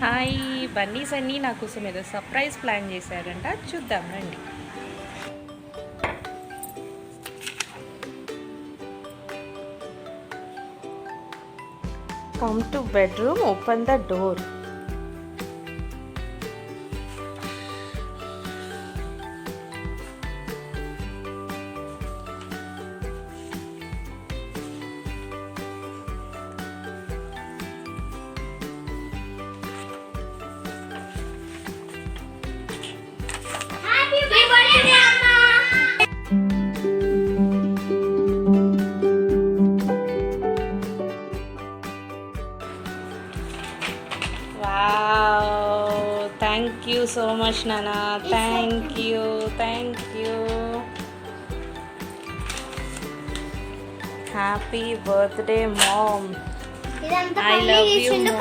Hi Bunny's అన్నీ నా కోసం ఏదో సర్ప్రైజ్ ప్లాన్ చేశారంట, చూద్దాం రండి. Come to bedroom, open the door. Wow, thank you so much, Nana. Thank you. Happy birthday, Mom. I love you, Mom.